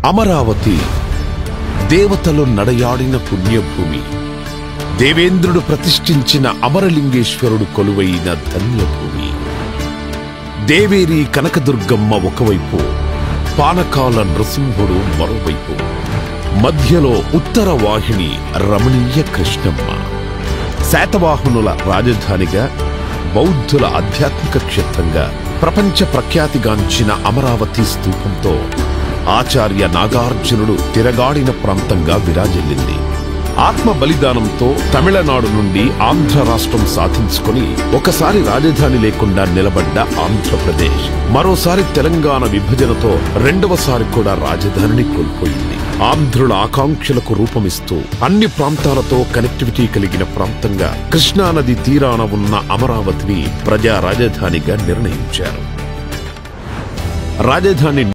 అమరావతి దేవతలు నడయాడిన పుణ్యభూమి. దేవేంద్రుడు ప్రతిష్ఠించిన అమరలింగేశ్వరుడు కొలువైన ధన్యభూమి. దేవేరి కనకదుర్గమ్మ ఒకవైపు, పానకాల నృసింహుడు మరోవైపు, మధ్యలో ఉత్తర వాహిని రమణీయ కృష్ణమ్మ. శాతవాహనుల రాజధానిగా, బౌద్ధుల ఆధ్యాత్మిక క్షేత్రంగా ప్రపంచ ప్రఖ్యాతిగాంచిన అమరావతి స్తూపంతో ఆచార్య నాగార్జునుడు తిరగాడిన ప్రాంతంగా విరాజిల్లింది. ఆత్మ బలిదానంతో తమిళనాడు నుండి ఆంధ్ర రాష్ట్రం సాధించుకుని ఒకసారి రాజధాని లేకుండా నిలబడ్డ ఆంధ్రప్రదేశ్ మరోసారి తెలంగాణ విభజనతో రెండవసారి కూడా రాజధానిని కోల్పోయింది. ఆంధ్రుల ఆకాంక్షలకు రూపమిస్తూ అన్ని ప్రాంతాలతో కనెక్టివిటీ కలిగిన ప్రాంతంగా కృష్ణానది తీరాన ఉన్న అమరావతిని ప్రజా రాజధానిగా నిర్ణయించారు. రాజధాని